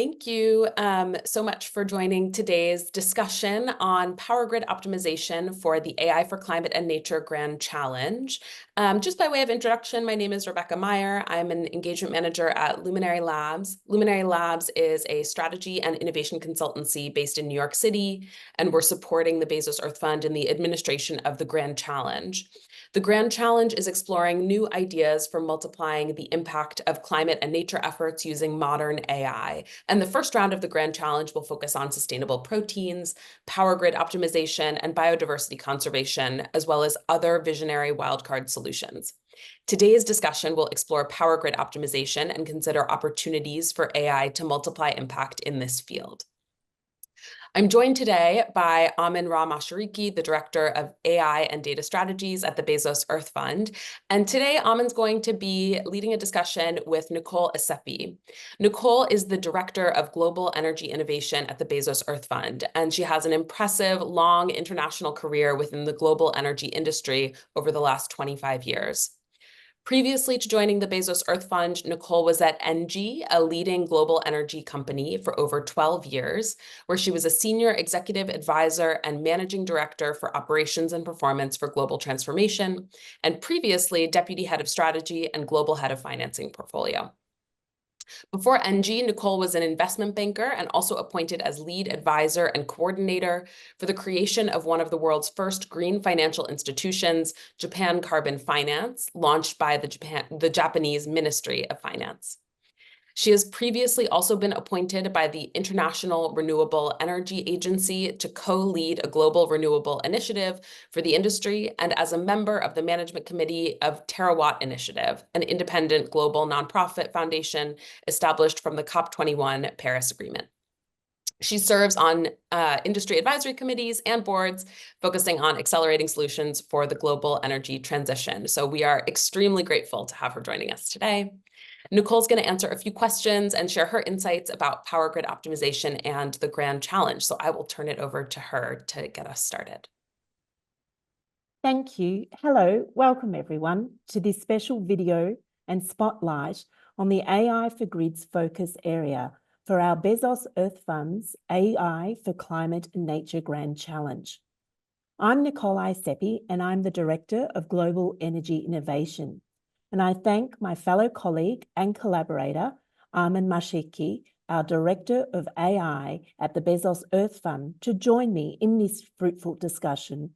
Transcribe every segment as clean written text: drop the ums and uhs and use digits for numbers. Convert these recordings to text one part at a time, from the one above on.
Thank you so much for joining today's discussion on power grid optimization for the AI for Climate and Nature Grand Challenge. Just by way of introduction, my name is Rebecca Meyer. I'm an engagement manager at Luminary Labs. Luminary Labs is a strategy and innovation consultancy based in New York City, and we're supporting the Bezos Earth Fund in the administration of the Grand Challenge. The Grand Challenge is exploring new ideas for multiplying the impact of climate and nature efforts using modern AI. And the first round of the Grand Challenge will focus on sustainable proteins, power grid optimization, and biodiversity conservation, as well as other visionary wildcard solutions. Today's discussion will explore power grid optimization and consider opportunities for AI to multiply impact in this field. I'm joined today by Ra Mashariki, the Director of AI and Data Strategies at the Bezos Earth Fund. And today, Amin's going to be leading a discussion with Nicole Iseppi. Nicole is the Director of Global Energy Innovation at the Bezos Earth Fund, and she has an impressive, long international career within the global energy industry over the last 25 years. Previously to joining the Bezos Earth Fund, Nicole was at ENGIE, a leading global energy company, for over 12 years, where she was a senior executive advisor and managing director for operations and performance for global transformation, and previously deputy head of strategy and global head of financing portfolio. Before ENGIE, Nicole was an investment banker and also appointed as lead advisor and coordinator for the creation of one of the world's first green financial institutions, Japan Carbon Finance, launched by the Japanese Ministry of Finance. She has previously also been appointed by the International Renewable Energy Agency to co-lead a global renewable initiative for the industry and as a member of the management committee of Terawatt Initiative, an independent global nonprofit foundation established from the COP21 Paris Agreement. She serves on industry advisory committees and boards focusing on accelerating solutions for the global energy transition. So we are extremely grateful to have her joining us today. Nicole's going to answer a few questions and share her insights about power grid optimization and the Grand Challenge. So I will turn it over to her to get us started. Thank you. Hello, welcome everyone to this special video and spotlight on the AI for Grids focus area for our Bezos Earth Fund's AI for Climate and Nature Grand Challenge. I'm Nicole Iseppi, and I'm the Director of Global Energy Innovation. And I thank my fellow colleague and collaborator, Ra Mashariki, our Director of AI at the Bezos Earth Fund, to join me in this fruitful discussion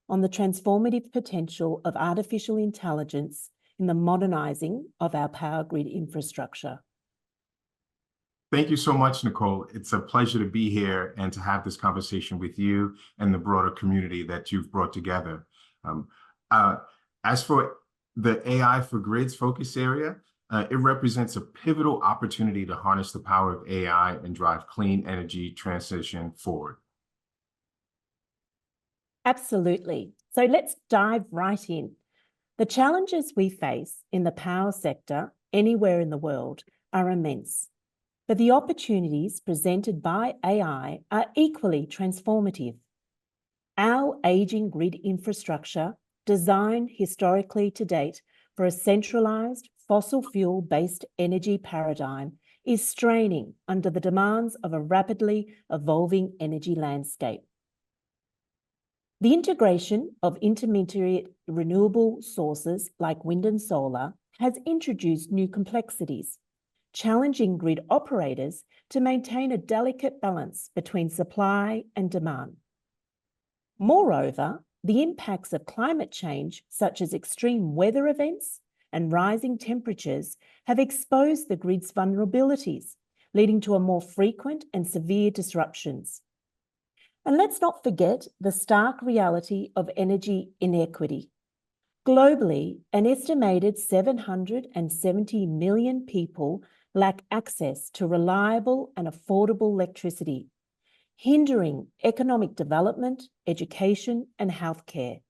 on the transformative potential of artificial intelligence in the modernising of our power grid infrastructure. Thank you so much, Nicole. It's a pleasure to be here and to have this conversation with you and the broader community that you've brought together. As for the AI for Grids focus area, it represents a pivotal opportunity to harness the power of AI and drive clean energy transition forward. Absolutely. So let's dive right in. The challenges we face in the power sector anywhere in the world are immense, but the opportunities presented by AI are equally transformative. Our aging grid infrastructure, designed historically to date for a centralised fossil fuel-based energy paradigm, is straining under the demands of a rapidly evolving energy landscape. The integration of intermediate renewable sources like wind and solar has introduced new complexities, challenging grid operators to maintain a delicate balance between supply and demand. Moreover, the impacts of climate change, such as extreme weather events and rising temperatures, have exposed the grid's vulnerabilities, leading to a more frequent and severe disruptions. And let's not forget the stark reality of energy inequity. Globally, an estimated 770 million people lack access to reliable and affordable electricity, hindering economic development, education, and healthcare.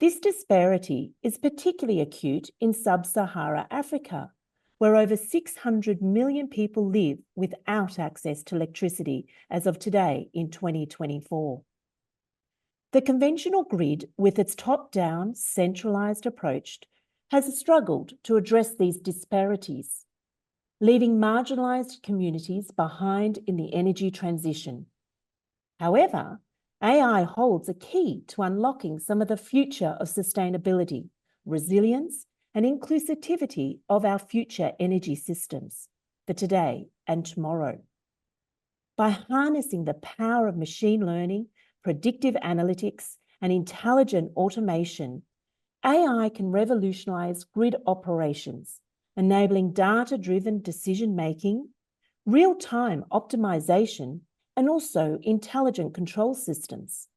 This disparity is particularly acute in sub-Saharan Africa, where over 600 million people live without access to electricity as of today in 2024. The conventional grid, with its top-down, centralised approach, has struggled to address these disparities. leaving marginalized communities behind in the energy transition. However, AI holds a key to unlocking some of the future of sustainability, resilience, and inclusivity of our future energy systems for today and tomorrow. By harnessing the power of machine learning, predictive analytics, and intelligent automation, AI can revolutionize grid operations, enabling data-driven decision-making, real-time optimization, and also intelligent control systems.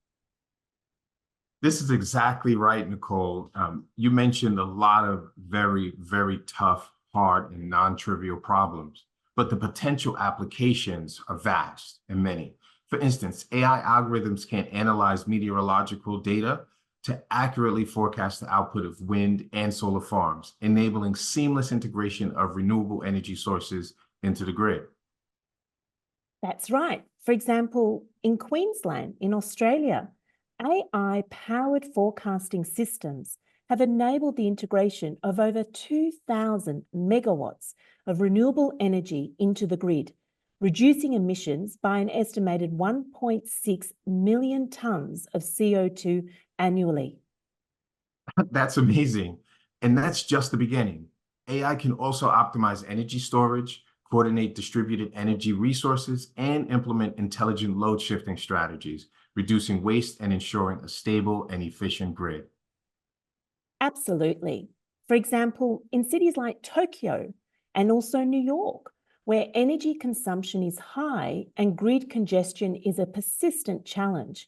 This is exactly right, Nicole. You mentioned a lot of very, very tough, hard, and non-trivial problems, but the potential applications are vast and many. For instance, AI algorithms can analyze meteorological data to accurately forecast the output of wind and solar farms, enabling seamless integration of renewable energy sources into the grid. That's right. For example, in Queensland, in Australia, AI-powered forecasting systems have enabled the integration of over 2,000 megawatts of renewable energy into the grid, reducing emissions by an estimated 1.6 million tonnes of CO2 annually. That's amazing. And that's just the beginning. AI can also optimize energy storage, coordinate distributed energy resources, and implement intelligent load shifting strategies, reducing waste and ensuring a stable and efficient grid. Absolutely. For example, in cities like Tokyo and also New York, where energy consumption is high and grid congestion is a persistent challenge,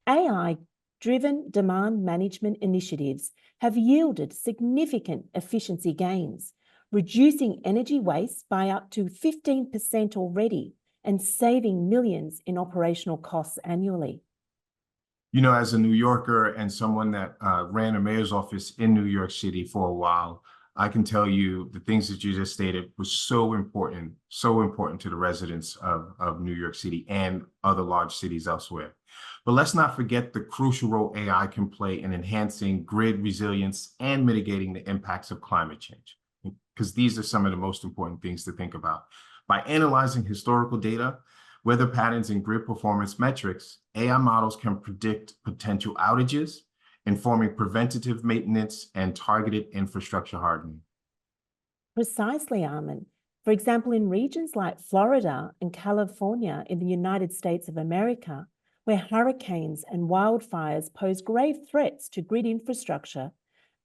AI-driven demand management initiatives have yielded significant efficiency gains, reducing energy waste by up to 15% already and saving millions in operational costs annually. You know, as a New Yorker and someone that ran a mayor's office in New York City for a while, I can tell you the things that you just stated was so important to the residents of New York City and other large cities elsewhere. But let's not forget the crucial role AI can play in enhancing grid resilience and mitigating the impacts of climate change, because these are some of the most important things to think about. By analyzing historical data, weather patterns, and grid performance metrics, AI models can predict potential outages, informing preventative maintenance and targeted infrastructure hardening. Precisely, Armin. For example, in regions like Florida and California in the United States of America, where hurricanes and wildfires pose grave threats to grid infrastructure,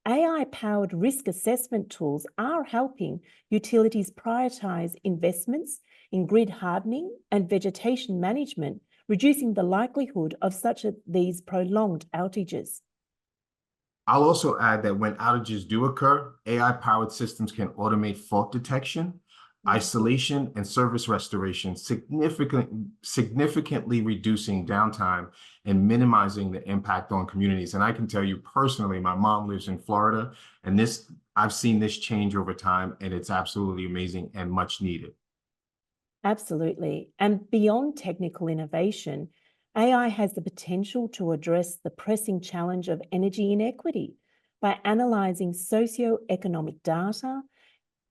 AI-powered risk assessment tools are helping utilities prioritize investments in grid hardening and vegetation management, reducing the likelihood of these prolonged outages. I'll also add that when outages do occur, AI-powered systems can automate fault detection, isolation, and service restoration, significantly reducing downtime and minimizing the impact on communities. And I can tell you personally, my mom lives in Florida, and I've seen this change over time, and it's absolutely amazing and much needed. Absolutely. And beyond technical innovation, AI has the potential to address the pressing challenge of energy inequity by analyzing socioeconomic data,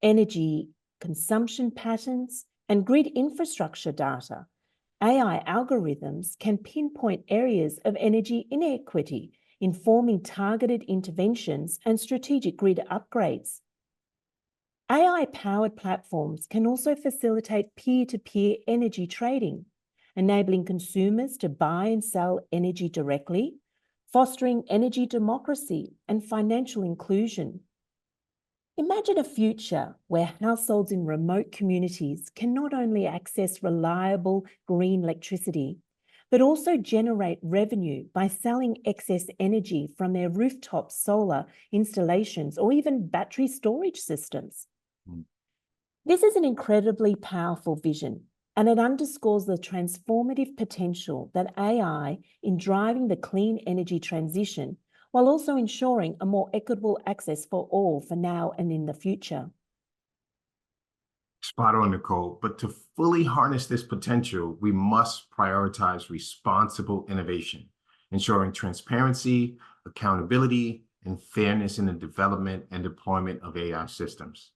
energy consumption patterns, and grid infrastructure data. AI algorithms can pinpoint areas of energy inequity, informing targeted interventions and strategic grid upgrades. AI-powered platforms can also facilitate peer-to-peer energy trading, enabling consumers to buy and sell energy directly, fostering energy democracy and financial inclusion. Imagine a future where households in remote communities can not only access reliable green electricity, but also generate revenue by selling excess energy from their rooftop solar installations or even battery storage systems. This is an incredibly powerful vision, and it underscores the transformative potential that AI in driving the clean energy transition, while also ensuring a more equitable access for all for now and in the future. Spot on, Nicole. But to fully harness this potential, we must prioritize responsible innovation, ensuring transparency, accountability, and fairness in the development and deployment of AI systems.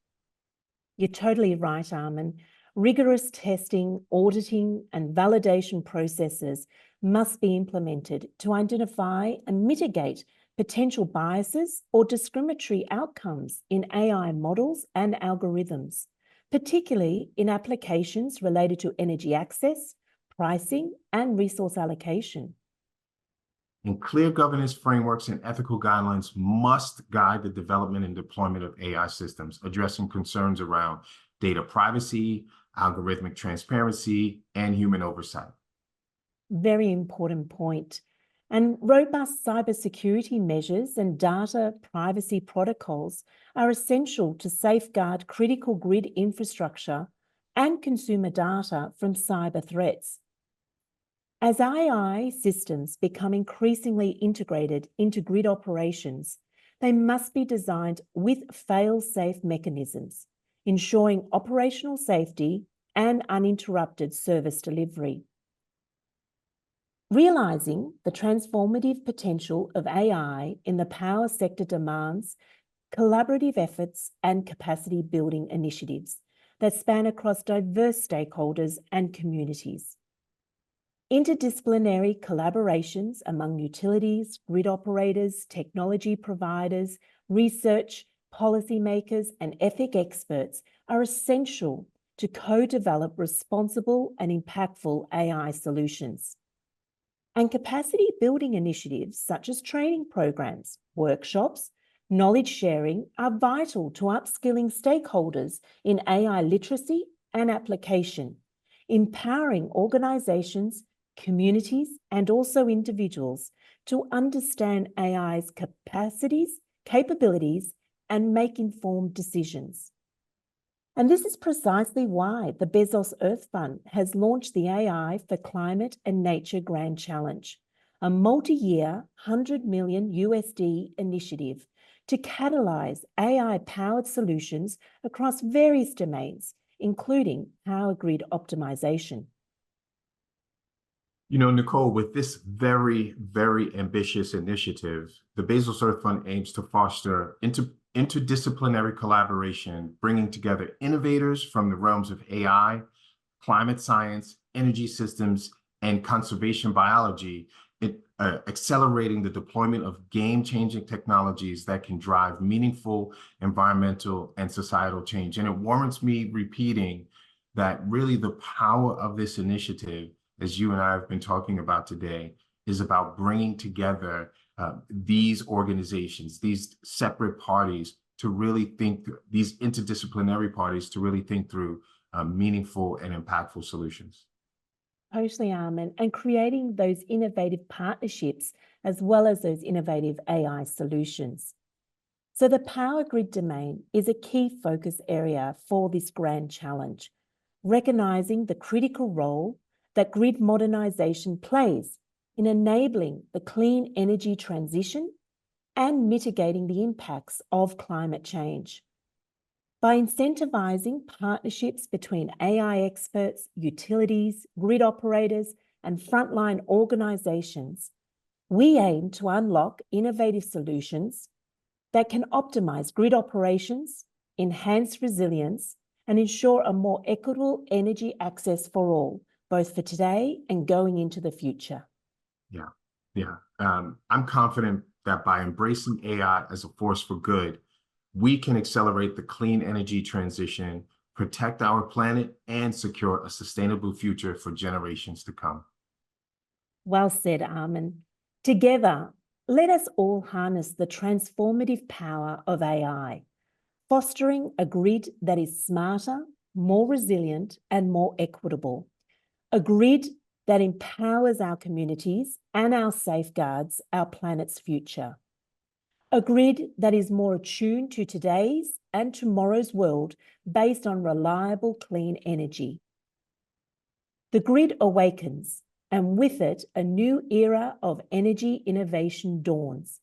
You're totally right, Armin. Rigorous testing, auditing, and validation processes must be implemented to identify and mitigate potential biases or discriminatory outcomes in AI models and algorithms, particularly in applications related to energy access, pricing, and resource allocation. And clear governance frameworks and ethical guidelines must guide the development and deployment of AI systems, addressing concerns around data privacy, algorithmic transparency, and human oversight. Very important point. And robust cybersecurity measures and data privacy protocols are essential to safeguard critical grid infrastructure and consumer data from cyber threats. As AI systems become increasingly integrated into grid operations, they must be designed with fail-safe mechanisms, ensuring operational safety and uninterrupted service delivery. Realising the transformative potential of AI in the power sector demands collaborative efforts and capacity building initiatives that span across diverse stakeholders and communities. Interdisciplinary collaborations among utilities, grid operators, technology providers, research, policymakers, and ethic experts are essential to co-develop responsible and impactful AI solutions. And capacity building initiatives such as training programs, workshops, knowledge sharing are vital to upskilling stakeholders in AI literacy and application, empowering organisations, communities, and also individuals to understand AI's capacities, capabilities, and make informed decisions. And this is precisely why the Bezos Earth Fund has launched the AI for Climate and Nature Grand Challenge, a multi-year $100 million initiative to catalyse AI-powered solutions across various domains, including power grid optimisation. You know, Nicole, with this very, very ambitious initiative, the Bezos Earth Fund aims to foster interdisciplinary collaboration, bringing together innovators from the realms of AI, climate science, energy systems, and conservation biology, accelerating the deployment of game-changing technologies that can drive meaningful environmental and societal change. And it warrants me repeating that really the power of this initiative, as you and I have been talking about today, is about bringing together these organizations, these separate parties to really think, these interdisciplinary parties to really think through meaningful and impactful solutions. Totally, Armin, and creating those innovative partnerships as well as those innovative AI solutions. So the power grid domain is a key focus area for this grand challenge, recognising the critical role that grid modernisation plays in enabling the clean energy transition and mitigating the impacts of climate change. By incentivising partnerships between AI experts, utilities, grid operators, and frontline organisations, we aim to unlock innovative solutions that can optimise grid operations, enhance resilience, and ensure a more equitable energy access for all, both for today and going into the future. I'm confident that by embracing AI as a force for good, we can accelerate the clean energy transition, protect our planet, and secure a sustainable future for generations to come. Well said, Armin. Together, let us all harness the transformative power of AI, fostering a grid that is smarter, more resilient, and more equitable. A grid that empowers our communities and our safeguards our planet's future. A grid that is more attuned to today's and tomorrow's world based on reliable, clean energy. The grid awakens, and with it, a new era of energy innovation dawns.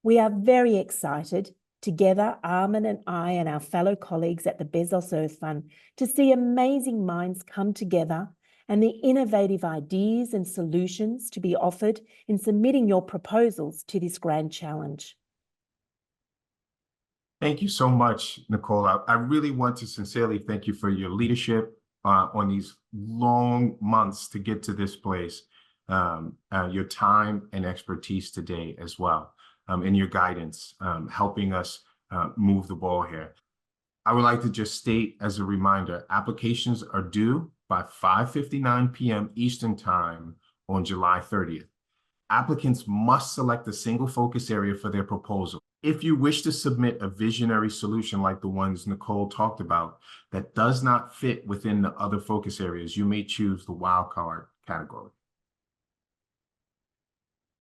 We are very excited, together, Armin and I and our fellow colleagues at the Bezos Earth Fund, to see amazing minds come together and the innovative ideas and solutions to be offered in submitting your proposals to this grand challenge. Thank you so much, Nicole. I really want to sincerely thank you for your leadership on these long months to get to this place, your time and expertise today as well, and your guidance, helping us move the ball here. I would like to just state as a reminder, applications are due by 5:59 p.m. Eastern Time on July 30th. Applicants must select a single focus area for their proposal. If you wish to submit a visionary solution like the ones Nicole talked about that does not fit within the other focus areas, you may choose the wildcard category.